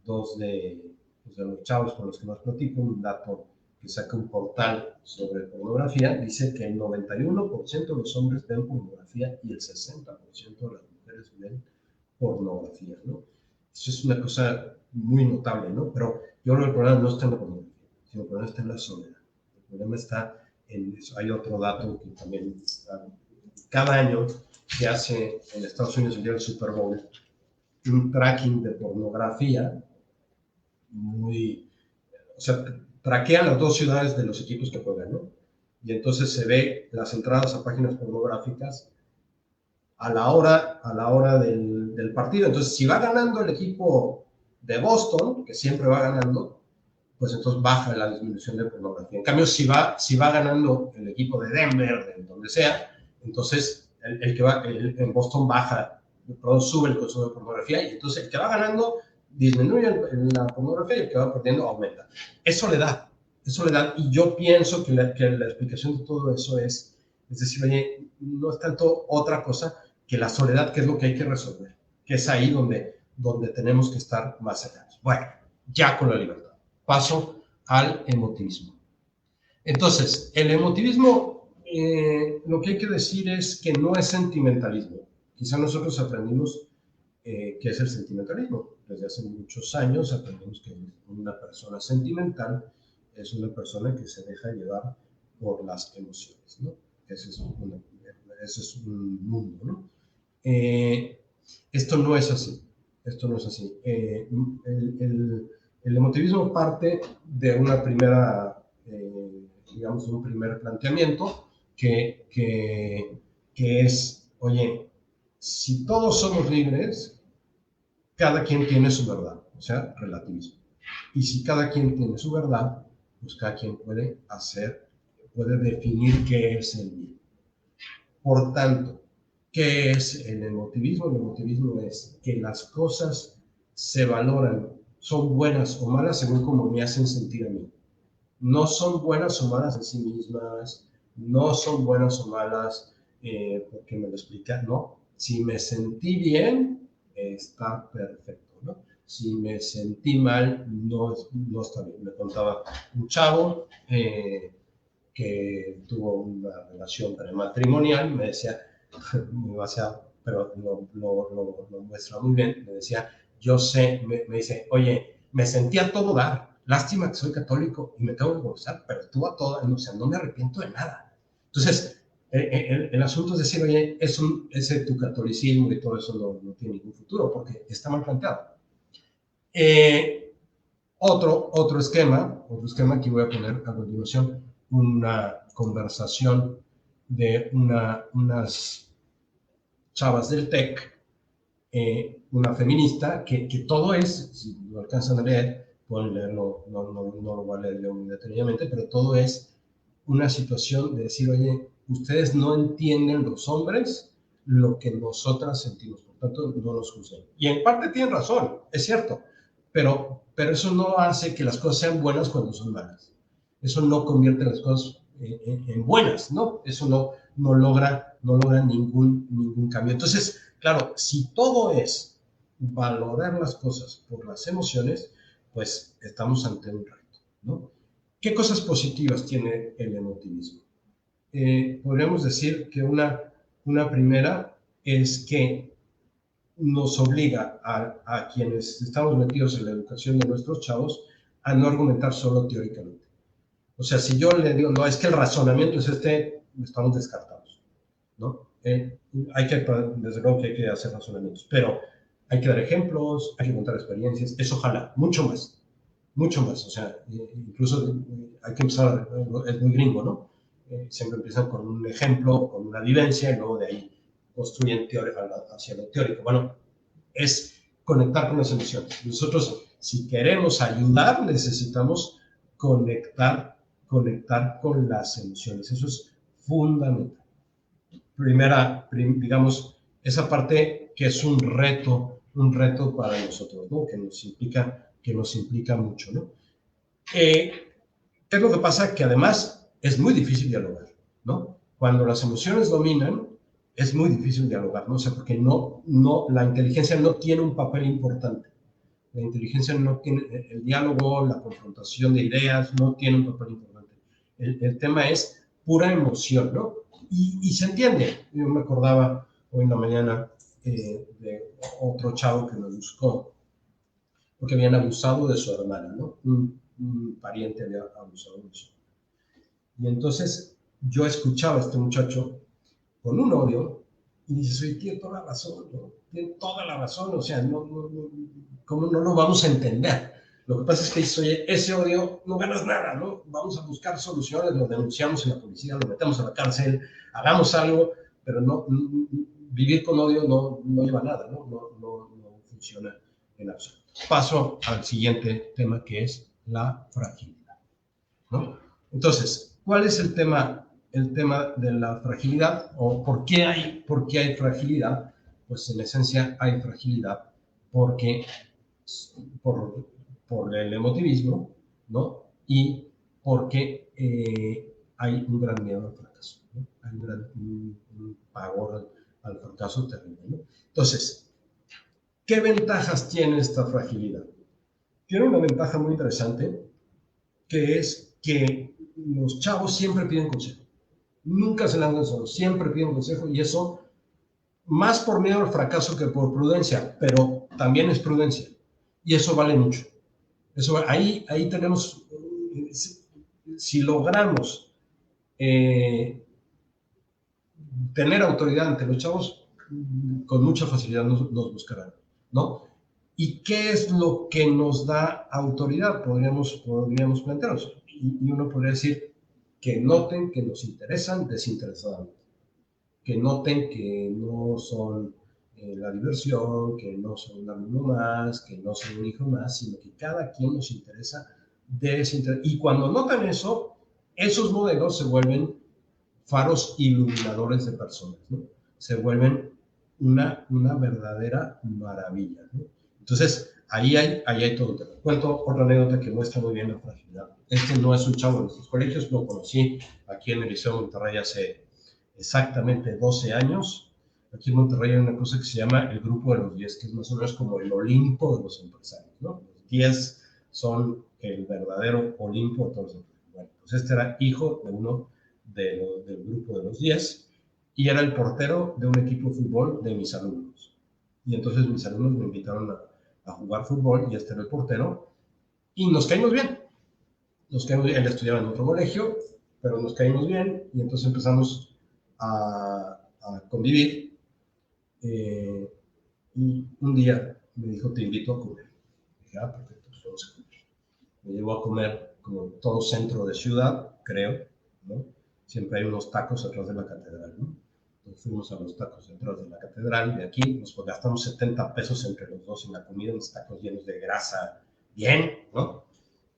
2 de los chavos con los que más platico, un dato que saca un portal sobre pornografía, dice que el 91% de los hombres ven pornografía y el 60% de las mujeres ven pornografía, ¿no? Eso es una cosa muy notable, ¿no? Pero yo creo que el problema no está en la pornografía, sino el problema está en la soledad. El problema está en eso. Hay otro dato que también, cada año se hace en Estados Unidos el día del Super Bowl, un tracking de pornografía o sea, traquean las 2 ciudades de los equipos que juegan, ¿no? Y entonces se ve las entradas a páginas pornográficas a la hora del partido. Entonces, si va ganando el equipo de Boston, que siempre va ganando, pues entonces baja la disminución de pornografía. En cambio, si va ganando el equipo de Denver, de donde sea, entonces en Boston baja perdón, sube el consumo de pornografía, y entonces el que va ganando disminuye la pornografía y el que va perdiendo aumenta. Es soledad, y yo pienso que la explicación de todo eso es decir, oye, no es tanto otra cosa que la soledad, que es lo que hay que resolver, que es ahí donde tenemos que estar más cercanos. Bueno, ya con la libertad. Paso al emotivismo. Entonces, el emotivismo, lo que hay que decir es que no es sentimentalismo. Quizá nosotros aprendimos qué es el sentimentalismo. Desde hace muchos años aprendimos que una persona sentimental es una persona que se deja llevar por las emociones, ¿no? Ese es un mundo, ¿no? Esto no es así. El emotivismo parte de una primera, digamos, de un primer planteamiento que es, oye, si todos somos libres, cada quien tiene su verdad, o sea, relativismo. Y si cada quien tiene su verdad, pues cada quien puede definir qué es el bien. Por tanto, ¿qué es el emotivismo? El emotivismo es que las cosas se valoran, son buenas o malas según cómo me hacen sentir a mí. No son buenas o malas en sí mismas, no son buenas o malas porque me lo explica, no. Si me sentí bien, está perfecto, ¿no? Si me sentí mal, no está bien. Me contaba un chavo que tuvo una relación prematrimonial, me decía, pero lo muestra muy bien, me decía, yo sé, me dice, oye, me sentía todo dar, lástima que soy católico y me tengo que confesar, pero estuvo a todo, o sea, no me arrepiento de nada. Entonces, el asunto es decir, oye, ese tu catolicismo y todo eso no tiene ningún futuro, porque está mal planteado. Otro esquema que voy a poner a continuación, una conversación de unas chavas del TEC, una feminista, que todo es, si lo alcanzan a leer, pueden leerlo, no lo voy a leer yo muy detenidamente, pero todo es una situación de decir, oye, ustedes no entienden los hombres lo que nosotras sentimos, por tanto, no nos juzguen. Y en parte tienen razón, es cierto, pero eso no hace que las cosas sean buenas cuando son malas. Eso no convierte las cosas en buenas, ¿no? Eso no logra ningún cambio. Entonces, claro, si todo es valorar las cosas por las emociones, pues estamos ante un reto, ¿no? ¿Qué cosas positivas tiene el emotivismo? Podríamos decir que una primera es que nos obliga a quienes estamos metidos en la educación de nuestros chavos a no argumentar solo teóricamente. O sea, si yo le digo, no, es que el razonamiento es estamos descartados, ¿no? Desde luego que hay que hacer razonamientos, pero hay que dar ejemplos, hay que contar experiencias, eso ojalá, mucho más, o sea, incluso hay que empezar, es muy gringo, ¿no? Siempre empiezan con un ejemplo, con una vivencia, y luego de ahí construyen hacia lo teórico. Bueno, es conectar con las emociones. Nosotros, si queremos ayudar, necesitamos conectar con las emociones. Eso es fundamental. Digamos, esa parte que es un reto para nosotros, ¿no? Que nos implica mucho, ¿no? ¿Qué es lo que pasa? Que además es muy difícil dialogar, ¿no? Cuando las emociones dominan, es muy difícil dialogar, ¿no? O sea, porque la inteligencia no tiene un papel importante. La inteligencia no tiene, el diálogo, la confrontación de ideas no tiene un papel importante. El tema es pura emoción, ¿no? Y se entiende. Yo me acordaba hoy en la mañana de otro chavo que me buscó porque habían abusado de su hermana, ¿no? Un pariente había abusado de su hermana. Y entonces yo escuchaba a este muchacho con un odio y dices, oye, tiene toda la razón, ¿no? Tiene toda la razón, o sea, ¿cómo no lo vamos a entender? Lo que pasa es que dices, oye, ese odio no ganas nada, ¿no? Vamos a buscar soluciones, lo denunciamos en la policía, lo metemos a la cárcel, hagamos algo, pero vivir con odio no lleva a nada, ¿no? No funciona en absoluto. Paso al siguiente tema, que es la fragilidad, ¿no? Entonces, ¿cuál es el tema de la fragilidad? ¿O por qué hay fragilidad? pues en esencia hay fragilidad porque por, por el emotivismo, ¿no? Y porque hay un gran miedo al fracaso, ¿no? Hay un pavor al fracaso terrible, ¿no? Entonces, ¿qué ventajas tiene esta fragilidad? Tiene una ventaja muy interesante, que es que los chavos siempre piden consejo. Nunca se lanzan solos, siempre piden consejo, y eso más por miedo al fracaso que por prudencia, pero también es prudencia. Y eso vale mucho. Ahí tenemos, si logramos tener autoridad ante los chavos, con mucha facilidad nos buscarán, ¿no? ¿Y qué es lo que nos da autoridad? Podríamos plantearnos. Y uno podría decir que noten que nos interesan desinteresadamente, que noten que no son la diversión, que no son un alumno más, que no son un hijo más, sino que cada quien nos interesa desinteresadamente. Y cuando notan eso, esos modelos se vuelven faros iluminadores de personas, ¿no? Se vuelven una verdadera maravilla, ¿no? Entonces, ahí hay todo un tema. Cuento otra anécdota que muestra muy bien la fragilidad. Este no es un chavo de nuestros colegios, lo conocí aquí en el Liceo de Monterrey hace exactamente 12 años. Aquí en Monterrey hay una cosa que se llama el Grupo de los 10, que es más o menos como el Olimpo de los empresarios, ¿no? Los 10 son el verdadero Olimpo de todos los empresarios. Bueno, pues este era hijo de uno del grupo de los 10 y era el portero de un equipo de fútbol de mis alumnos. Y entonces mis alumnos me invitaron a jugar fútbol y este era el portero y nos caímos bien. Él estudiaba en otro colegio, pero nos caímos bien y entonces empezamos a convivir. Y un día me dijo, te invito a comer. Dije, perfecto, pues vamos a comer. Me llevó a comer como todo centro de ciudad, creo, ¿no? Siempre hay unos tacos atrás de la catedral, ¿no? Entonces fuimos a los tacos atrás de la catedral, de aquí, nos gastamos 70 pesos entre los dos en la comida, unos tacos llenos de grasa, bien, ¿no?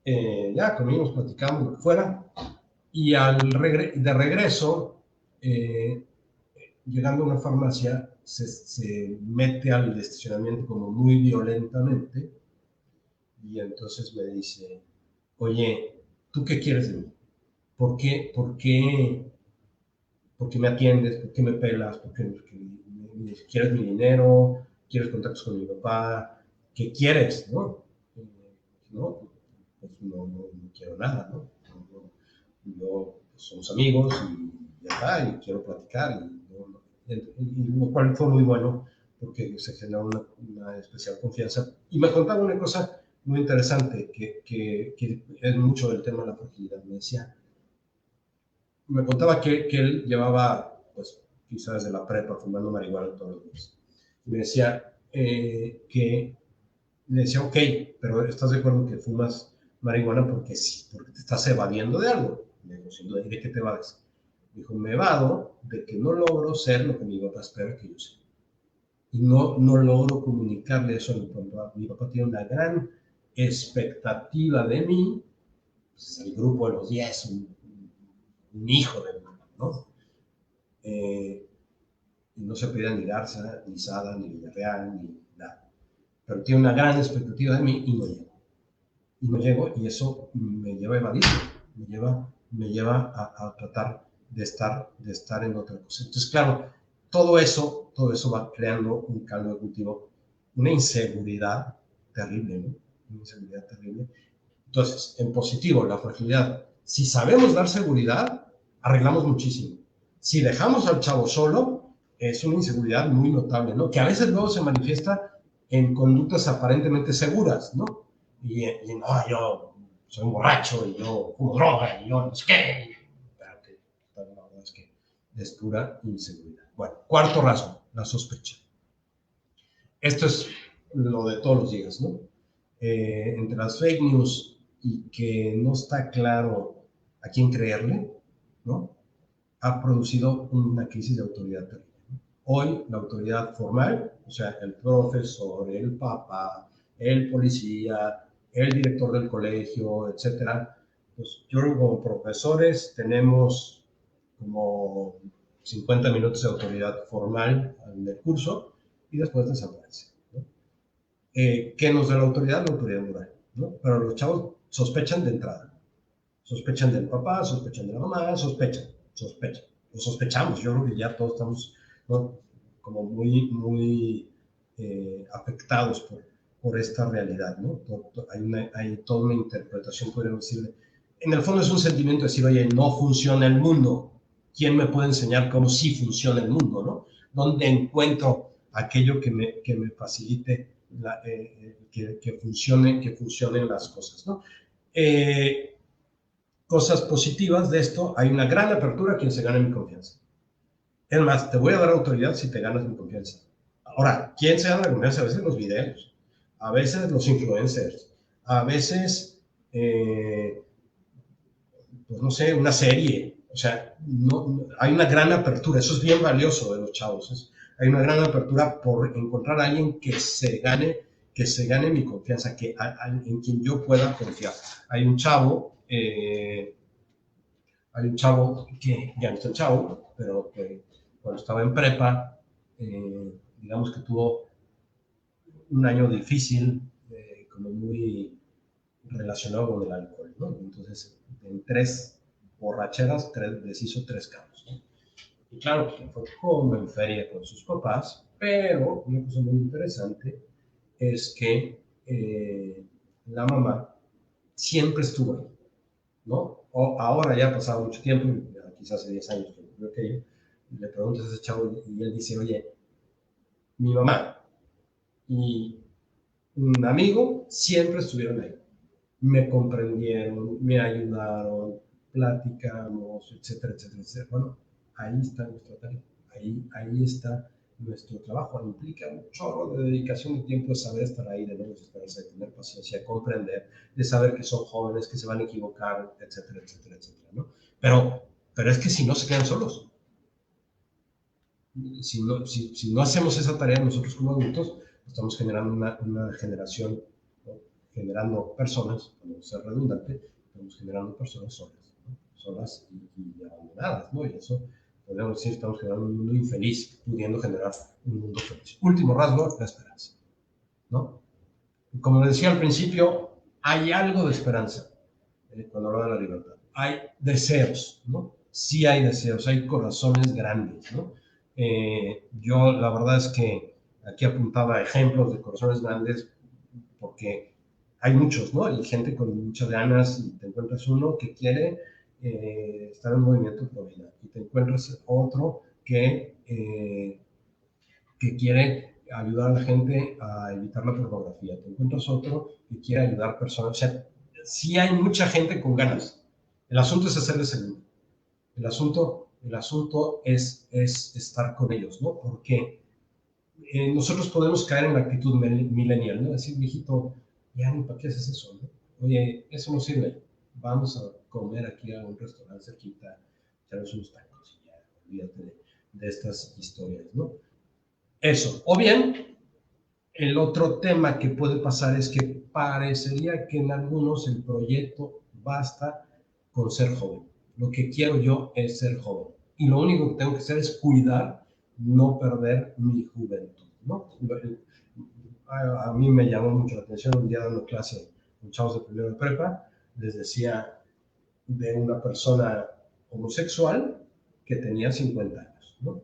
Ya comimos, platicamos, lo que fuera, y de regreso, llegando a una farmacia, se mete al estacionamiento como muy violentamente, y entonces me dice, oye, ¿tú qué quieres de mí? ¿Por qué me atiendes? ¿Por qué me pelas? ¿Por qué quieres mi dinero? ¿Quieres contactos con mi papá? ¿Qué quieres? ¿No? No, pues no quiero nada, ¿no? Yo, pues, somos amigos y ya está, y quiero platicar, y lo cual fue muy bueno porque se generó una especial confianza. Y me contaba una cosa muy interesante, que es mucho del tema de la fragilidad. Me contaba que él llevaba, pues, quizás desde la prepa, fumando marihuana todos los días. Y me decía ok, pero ¿estás de acuerdo que fumas marihuana porque sí, porque te estás evadiendo de algo? Le digo, sin duda, ¿y de qué te evades? Dijo, me evado de que no logro ser lo que mi papá espera que yo sea. Y no logro comunicarle eso a mi papá. Mi papá tiene una gran expectativa de mí, pues, el grupo de los 10, un hijo de mí, ¿no? Y no se pide ni Garza, ni Sada, ni Villarreal, ni nada. Pero tiene una gran expectativa de mí y no llego. Y no llego y eso me lleva a evadir, me lleva a tratar de estar en otra cosa. Entonces, claro, todo eso va creando un caldo de cultivo, una inseguridad terrible, ¿no? Una inseguridad terrible. Entonces, en positivo, la fragilidad. Si sabemos dar seguridad, arreglamos muchísimo. Si dejamos al chavo solo, es una inseguridad muy notable, ¿no? Que a veces luego se manifiesta en conductas aparentemente seguras, ¿no? Y no, yo soy un borracho, y yo fumo droga, y yo no sé qué. Espérate, la verdad es que es pura inseguridad. Bueno, cuarto rasgo, la sospecha. Esto es lo de todos los días, ¿no? Entre las fake news y que no está claro a quién creerle, ¿no? Ha producido una crisis de autoridad terrible. Hoy la autoridad formal, o sea, el profesor, el papá, el policía, el director del colegio, etcétera, pues yo como profesores tenemos como 50 minutos de autoridad formal en el curso, y después desaparece, ¿no? ¿Qué nos da la autoridad? La autoridad moral, ¿no? Pero los chavos sospechan de entrada. Sospechan del papá, sospechan de la mamá, sospechan. O sospechamos, yo creo que ya todos estamos, ¿no?, como muy afectados por esta realidad, ¿no? Hay toda una interpretación, podríamos decirle. En el fondo es un sentimiento de decir, oye, no funciona el mundo. ¿Quién me puede enseñar cómo sí funciona el mundo, ¿no? ¿Dónde encuentro aquello que me facilite que funcionen las cosas, ¿no? Cosas positivas de esto, hay una gran apertura a quien se gane mi confianza. Es más, te voy a dar autoridad si te ganas mi confianza. Ahora, ¿quién se gana la confianza? A veces los videos, a veces los influencers, a veces, pues no sé, una serie. O sea, hay una gran apertura, eso es bien valioso de los chavos. Hay una gran apertura por encontrar a alguien que se gane mi confianza, en quien yo pueda confiar. Hay un chavo que ya no está el chavo, pero que cuando estaba en prepa, digamos que tuvo un año difícil, como muy relacionado con el alcohol, ¿no? Entonces, en 3 borracheras, deshizo 3 carros, ¿no? Y claro, que fue como en feria con sus papás, pero una cosa muy interesante es que la mamá siempre estuvo ahí, ¿no? Ahora ya ha pasado mucho tiempo, quizás hace 10 años que ocurrió aquello, y le preguntas a ese chavo y él dice, oye, mi mamá y un amigo siempre estuvieron ahí. Me comprendieron, me ayudaron, platicamos, etcétera, etcétera, etcétera. Bueno, ahí está nuestra tarea, ahí está nuestro trabajo. Implica un chorro de dedicación de tiempo, de saber estar ahí, de no desesperarse, de tener paciencia, de comprender, de saber que son jóvenes, que se van a equivocar, etcétera, etcétera, etcétera, ¿no? Pero es que si no se quedan solos, si no hacemos esa tarea nosotros como adultos, estamos generando una generación, ¿no?, generando personas, para no ser redundante, estamos generando personas solas, ¿no?, solas y abandonadas, ¿no? Y eso, podríamos decir, estamos generando un mundo infeliz, pudiendo generar un mundo feliz. Último rasgo, la esperanza, ¿no? Como decía al principio, hay algo de esperanza cuando hablaba de la libertad. Hay deseos, ¿no? Sí hay deseos, hay corazones grandes, ¿no? Yo la verdad es que aquí apuntaba ejemplos de corazones grandes porque hay muchos, ¿no? Hay gente con muchas ganas y te encuentras uno que quiere estar en movimiento pro vida y te encuentras otro que quiere ayudar a la gente a evitar la pornografía, te encuentras otro que quiere ayudar a personas. O sea, sí hay mucha gente con ganas. El asunto es hacerles segundo. El asunto es estar con ellos, ¿no? Porque nosotros podemos caer en la actitud millennial, ¿no? Decir, viejito, ya ni para qué haces eso, ¿no? Oye, eso no sirve. Vamos a comer aquí a un restaurante cerquita, echarnos unos tacos y ya, olvídate de estas historias, ¿no? Eso. O bien, el otro tema que puede pasar es que parecería que en algunos el proyecto basta con ser joven. Lo que quiero yo es ser joven. Y lo único que tengo que hacer es cuidar, no perder mi juventud, ¿no? A mí me llamó mucho la atención un día dando clase con chavos de primero de prepa, les decía de una persona homosexual que tenía 50 años, ¿no?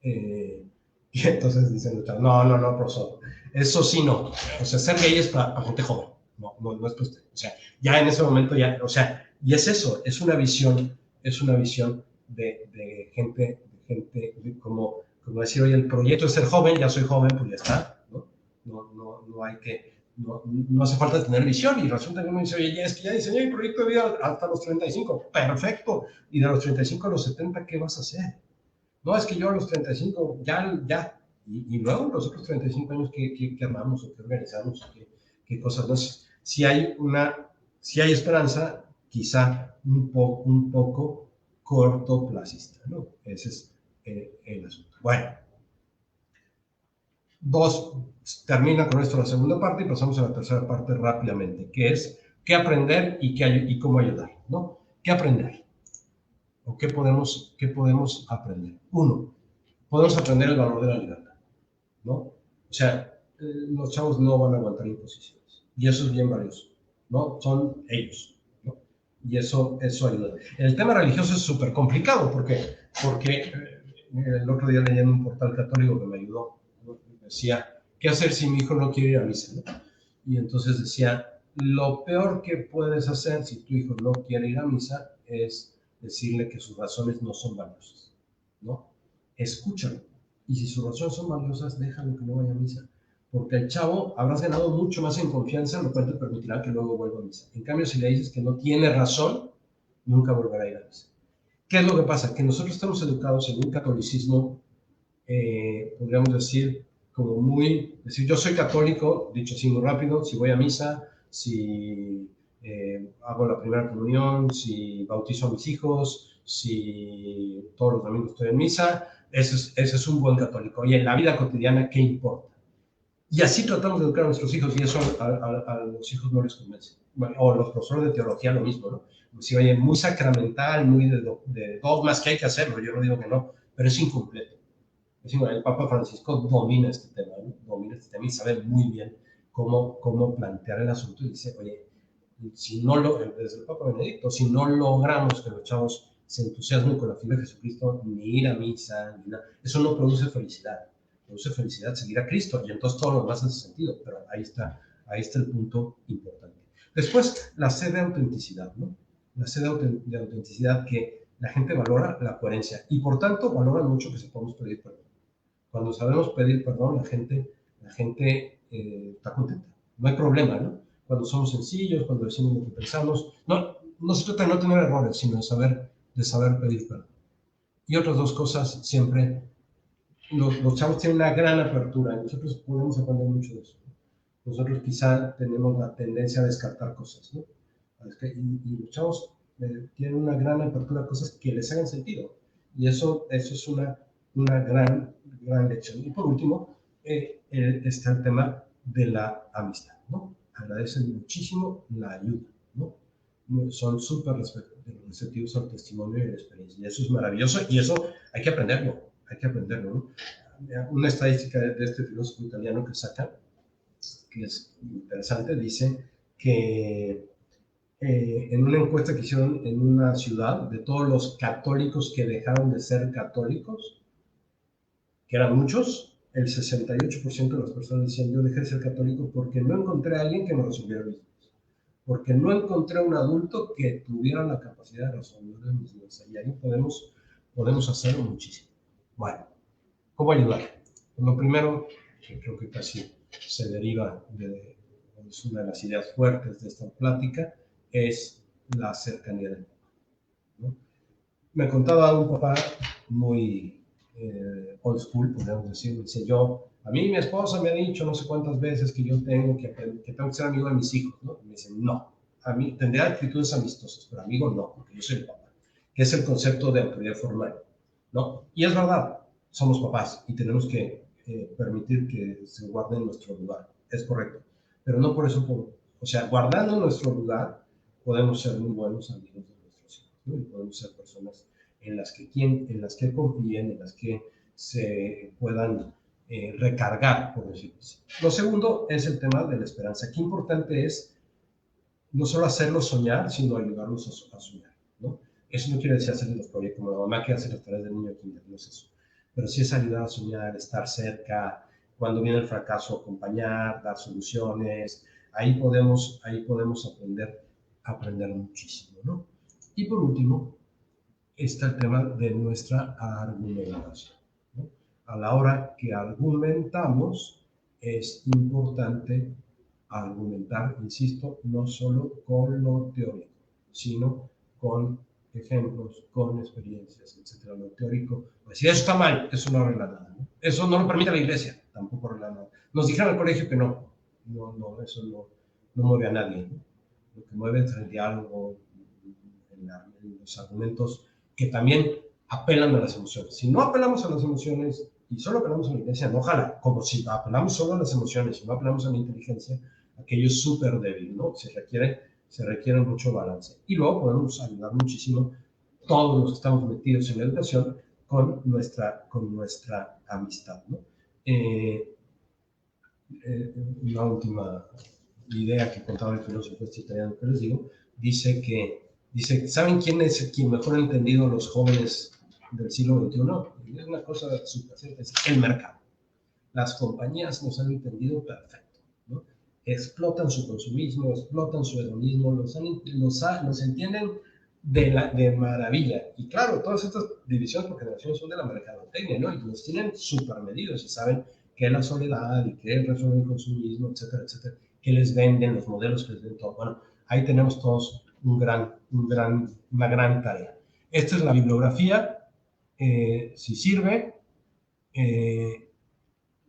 Y entonces dicen los chavos, no, profesor, eso sí no. O sea, ser gay es para gente joven, no es para usted. O sea, ya en ese momento ya, o sea, y es eso, es una visión de gente como decir, oye, el proyecto es ser joven, ya soy joven, pues ya está, ¿no? No hay que, no hace falta tener visión, y resulta que uno dice, oye, es que ya diseñé mi proyecto de vida hasta los 35, perfecto, y de los 35 a los 70, ¿qué vas a hacer? No, es que yo a los 35, ya, y luego los otros 35 años, ¿qué armamos o qué organizamos o qué cosas? Entonces, si hay esperanza, quizá un poco cortoplacista, ¿no? Ese es el asunto. Bueno, termina con esto la segunda parte y pasamos a la tercera parte rápidamente, que es qué aprender y cómo ayudar, ¿no? ¿Qué aprender? ¿O qué podemos aprender? Uno, podemos aprender el valor de la libertad. ¿no? O sea, los chavos no van a aguantar imposiciones. Y eso es bien valioso, ¿no? Son ellos, ¿no? Y eso ayuda. El tema religioso es súper complicado porque el otro día leyendo un portal católico que me ayudó, ¿no? Decía, ¿qué hacer si mi hijo no quiere ir a misa? ¿No? Y entonces decía, lo peor que puedes hacer si tu hijo no quiere ir a misa es decirle que sus razones no son valiosas, ¿no? Escúchalo. Y si sus razones son valiosas, déjalo que no vaya a misa. Porque el chavo habrás ganado mucho más en confianza, lo cual te permitirá que luego vuelva a misa. En cambio, si le dices que no tiene razón, nunca volverá a ir a misa. ¿Qué es lo que pasa? Que nosotros estamos educados en un catolicismo, podríamos decir, como muy, decir, yo soy católico, dicho así muy rápido, si voy a misa, si hago la primera comunión, si bautizo a mis hijos, si todos los domingos estoy en misa, ese es un buen católico. Y en la vida cotidiana, ¿qué importa? Y así tratamos de educar a nuestros hijos y eso a los hijos no les convence. Bueno, o los profesores de teología lo mismo, ¿no? Pues si oye, muy sacramental, muy de dogmas que hay que hacerlo, yo no digo que no, pero es incompleto. El Papa Francisco domina este tema, ¿no? Domina este tema y sabe muy bien cómo plantear el asunto y dice, oye, si no lo, desde el Papa Benedicto, si no logramos que los chavos se entusiasmen con la figura de Jesucristo, ni ir a misa, ni nada, eso no produce felicidad. Produce felicidad seguir a Cristo y entonces todo lo demás hace sentido, pero ahí está el punto importante. Después, la sed de autenticidad, ¿no? La sed de autenticidad que la gente valora la coherencia y por tanto valora mucho que sepamos pedir perdón. Cuando sabemos pedir perdón, la gente está contenta. No hay problema, ¿no? Cuando somos sencillos, cuando decimos lo que pensamos. No se trata de no tener errores, sino de saber pedir perdón. Y otras dos cosas, siempre, los chavos tienen una gran apertura. Nosotros podemos aprender mucho de eso. Nosotros quizá tenemos la tendencia a descartar cosas, ¿no? Y los chavos tienen una gran apertura a cosas que les hagan sentido. Y eso es una gran lección. Y por último, está el tema de la amistad, ¿no? Agradecen muchísimo la ayuda, ¿no? Son súper receptivos al testimonio y a la experiencia. Y eso es maravilloso y eso hay que aprenderlo, ¿no? Una estadística de este filósofo italiano que saca, que es interesante, dice que en una encuesta que hicieron en una ciudad de todos los católicos que dejaron de ser católicos, que eran muchos, el 68% de las personas decían, yo dejé de ser católico porque no encontré a alguien que me resolviera mis dudas, porque no encontré a un adulto que tuviera la capacidad de resolver mis dudas. Y ahí podemos hacer muchísimo. Bueno, ¿cómo ayudar? Pues lo primero, que creo que casi se deriva es una de las ideas fuertes de esta plática, es la cercanía del papá, ¿no? Me contaba un papá muy old school, podríamos decir, dice yo, a mí mi esposa me ha dicho no sé cuántas veces que yo tengo que ser amigo de mis hijos, ¿no? Y me dice, no, a mí tendría actitudes amistosas, pero amigo no, porque yo soy el papá, que es el concepto de autoridad formal, ¿no? Y es verdad, somos papás y tenemos que permitir que se guarde en nuestro lugar, es correcto, pero no por eso, o sea, guardando nuestro lugar, podemos ser muy buenos amigos de nuestros hijos, ¿no? Y podemos ser personas en las que confíen, en las que se puedan recargar, por decirlo así. Lo segundo es el tema de la esperanza. Qué importante es no solo hacerlos soñar, sino ayudarlos a soñar, ¿no? Eso no quiere decir hacerles los proyectos como la mamá que hace las tareas del niño kinder, no es eso. Pero sí es ayudar a soñar, estar cerca, cuando viene el fracaso, acompañar, dar soluciones. Ahí podemos aprender muchísimo, ¿no? Y por último, está el tema de nuestra argumentación, ¿no? A la hora que argumentamos, es importante argumentar, insisto, no solo con lo teórico, sino con ejemplos, con experiencias, etc. Lo teórico, pues si eso está mal, eso no arregla nada, ¿no? Eso no lo permite la iglesia, tampoco arregla nada. Nos dijeron al colegio que eso no mueve a nadie, ¿no? Lo que mueve es el diálogo, en los argumentos que también apelan a las emociones. Si no apelamos a las emociones y solo apelamos a la iglesia, no jala, como si apelamos solo a las emociones y no apelamos a la inteligencia, aquello es súper débil, ¿no? Se requiere mucho balance. Y luego podemos ayudar muchísimo todos los que estamos metidos en la educación con nuestra amistad, ¿no? Eh, una última idea que contaba el filósofo italiano que les digo, dice, ¿saben quién es quien mejor ha entendido los jóvenes del siglo XXI? Es una cosa súper simple, es el mercado. Las compañías nos han entendido perfecto, ¿no? Explotan su consumismo, explotan su hedonismo, los entienden de maravilla. Y claro, todas estas divisiones por generaciones son de la mercadotecnia, ¿no? Y los tienen súper medidos y saben que la soledad y que resuelven el consumismo, etcétera, etcétera, que les venden, los modelos que les venden todo. Bueno, ahí tenemos todos una gran tarea. Esta es la bibliografía, si sirve.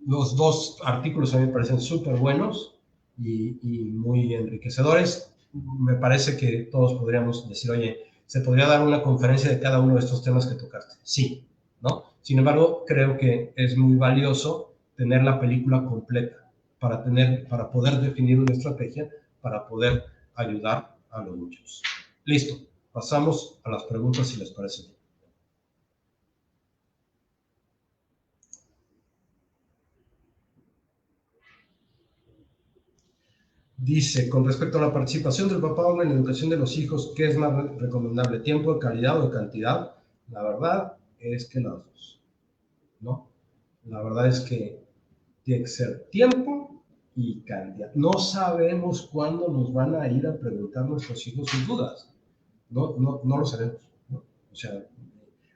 Los dos artículos a mí me parecen súper buenos y muy enriquecedores. Me parece que todos podríamos decir, oye, ¿se podría dar una conferencia de cada uno de estos temas que tocaste? Sí, ¿no? Sin embargo, creo que es muy valioso tener la película completa para poder definir una estrategia, para poder ayudar a los muchos. Listo, pasamos a las preguntas si les parece bien. Dice, con respecto a la participación del papá en la educación de los hijos, ¿qué es más recomendable? ¿Tiempo de calidad o de cantidad? La verdad es que las dos, ¿no? La verdad es que tiene que ser tiempo y cantidad. No sabemos cuándo nos van a ir a preguntar nuestros hijos sus dudas. No lo sabemos, ¿no? O sea,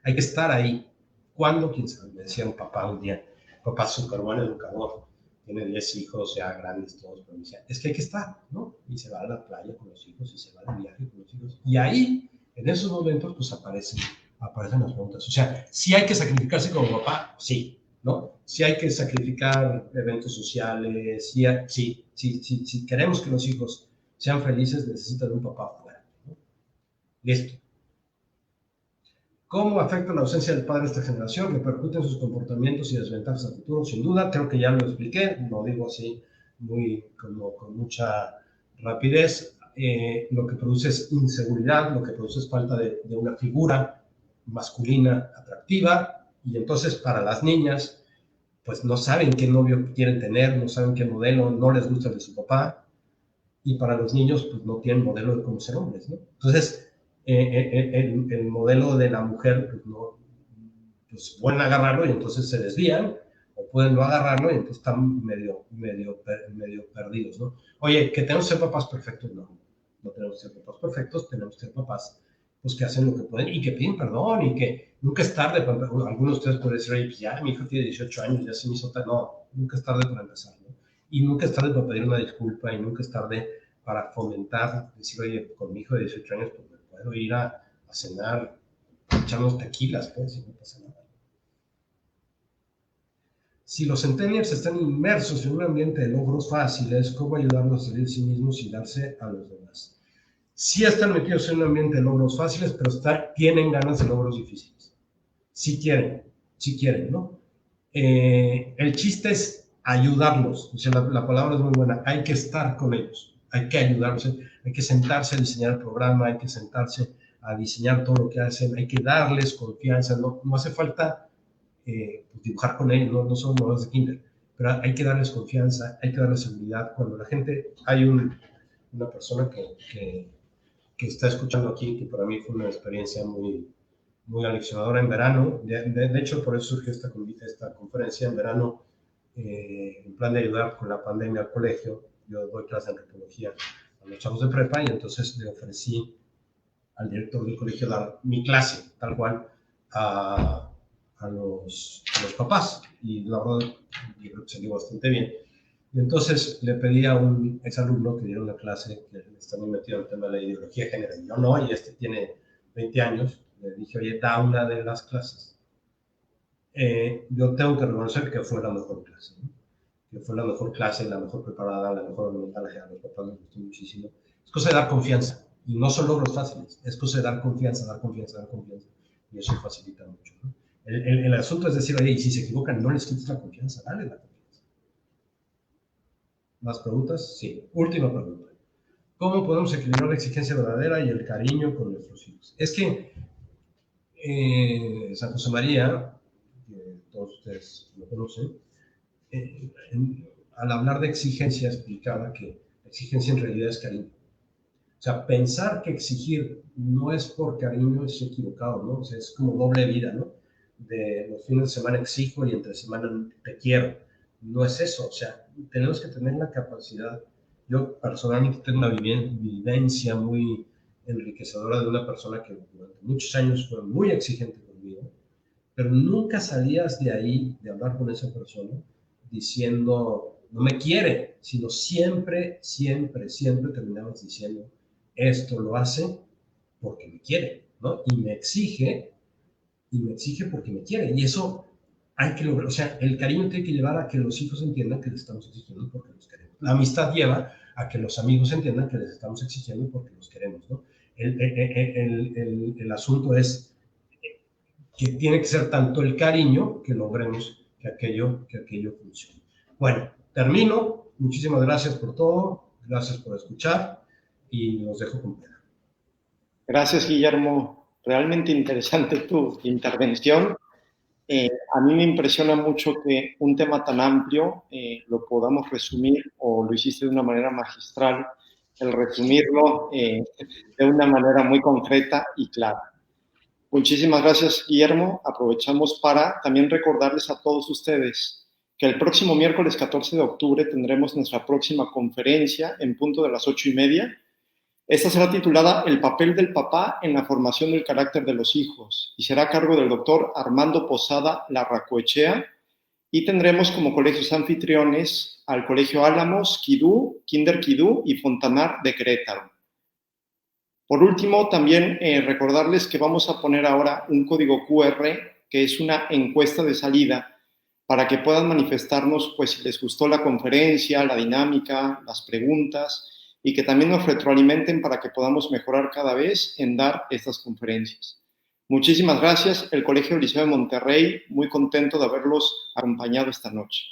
hay que estar ahí. ¿Cuándo? ¿Quién sabe? Me decía un papá un día, papá súper buen educador, tiene 10 hijos ya grandes todos, pero me decía, es que hay que estar, ¿no? Y se va a la playa con los hijos y se va de viaje con los hijos. Y ahí, en esos momentos, pues aparecen las preguntas. O sea, si hay que sacrificarse como papá, sí, ¿no? Si hay que sacrificar eventos sociales, si queremos que los hijos sean felices, necesitan un papá fuerte, ¿no? Listo. ¿Cómo afecta la ausencia del padre a esta generación? ¿Repercute en sus comportamientos y desventajas a futuro? Sin duda, creo que ya lo expliqué, lo digo así con mucha rapidez. Lo que produce es inseguridad, lo que produce es falta de una figura masculina atractiva, y entonces para las niñas, pues no saben qué novio quieren tener, no saben qué modelo, no les gusta el de su papá, y para los niños, pues no tienen modelo de cómo ser hombres, ¿no? Entonces, el modelo de la mujer, pues, no, pues pueden agarrarlo y entonces se desvían, o pueden no agarrarlo y entonces están medio perdidos, ¿no? Oye, que tenemos que ser papás perfectos, no tenemos que ser papás perfectos, tenemos que ser papás pues que hacen lo que pueden y que piden perdón y que nunca es tarde. Algunos de ustedes pueden decir, oye, pues ya mi hijo tiene 18 años, ya se me hizo tal. No, nunca es tarde para empezar, ¿no? Y nunca es tarde para pedir una disculpa y nunca es tarde para fomentar, decir, oye, con mi hijo de 18 años, pues me puedo ir a cenar, a echar unos tequilas, pues, y no pasa nada. Si los centennials están inmersos en un ambiente de logros fáciles, ¿cómo ayudarlos a salir de sí mismos y darse a los demás? Sí están metidos en un ambiente de logros fáciles, pero tienen ganas de logros difíciles. Sí quieren, ¿no? El chiste es ayudarlos. O sea, la palabra es muy buena. Hay que estar con ellos, hay que ayudarlos, hay que sentarse a diseñar el programa, hay que sentarse a diseñar todo lo que hacen, hay que darles confianza. No hace falta pues dibujar con ellos, no son modelos de kinder, pero hay que darles confianza, hay que darles seguridad. Cuando la gente, hay una persona que está escuchando aquí, que para mí fue una experiencia muy aleccionadora en verano. De hecho, por eso surgió esta conferencia en verano, en plan de ayudar con la pandemia al colegio. Yo doy clase de antropología a los chavos de prepa y entonces le ofrecí al director del colegio dar mi clase, tal cual, a los papás. Y la verdad, yo creo que salió bastante bien. Y entonces le pedí a un exalumno que diera una clase que está muy metido en el tema de la ideología de género. Y yo no, y este tiene 20 años. Le dije, oye, da una de las clases. Yo tengo que reconocer que fue la mejor clase, ¿no? Que fue la mejor clase, la mejor preparada, la mejor argumentada. A los papás les gustó muchísimo. Es cosa de dar confianza. Y no son logros fáciles. Es cosa de dar confianza. Y eso facilita mucho, ¿no? El asunto es decir, oye, y si se equivocan, no les quites la confianza, dale la confianza. ¿Más preguntas? Sí. Última pregunta. ¿Cómo podemos equilibrar la exigencia verdadera y el cariño con nuestros hijos? Es que San José María, que todos ustedes lo conocen, al hablar de exigencia explicaba que la exigencia en realidad es cariño. O sea, pensar que exigir no es por cariño es equivocado, ¿no? O sea, es como doble vida, ¿no? De los fines de semana exijo y entre semana te quiero. No es eso, o sea, tenemos que tener la capacidad. Yo personalmente tengo una vivencia muy enriquecedora de una persona que durante muchos años fue muy exigente conmigo, pero nunca salías de ahí, de hablar con esa persona, diciendo, no me quiere, sino siempre, siempre, siempre terminabas diciendo, esto lo hace porque me quiere, ¿no? Y me exige porque me quiere. Y eso hay que lograr, o sea, el cariño tiene que llevar a que los hijos entiendan que les estamos exigiendo porque los queremos. La amistad lleva a que los amigos entiendan que les estamos exigiendo porque los queremos, ¿no? El asunto es que tiene que ser tanto el cariño que logremos que aquello funcione. Bueno, termino. Muchísimas gracias por todo. Gracias por escuchar y los dejo con pena. Gracias, Guillermo. Realmente interesante tu intervención. A mí me impresiona mucho que un tema tan amplio lo podamos resumir, o lo hiciste de una manera magistral, el resumirlo de una manera muy concreta y clara. Muchísimas gracias, Guillermo. Aprovechamos para también recordarles a todos ustedes que el próximo miércoles 14 de octubre tendremos nuestra próxima conferencia en punto de las 8:30. Esta será titulada El papel del papá en la formación del carácter de los hijos y será a cargo del doctor Armando Posada Larracoechea, y tendremos como colegios anfitriones al Colegio Álamos, Quidú, Kinder Quidú y Fontanar de Querétaro. Por último, también recordarles que vamos a poner ahora un código QR, que es una encuesta de salida, para que puedan manifestarnos pues si les gustó la conferencia, la dinámica, las preguntas, y que también nos retroalimenten para que podamos mejorar cada vez en dar estas conferencias. Muchísimas gracias, el Colegio Liceo de Monterrey, muy contento de haberlos acompañado esta noche.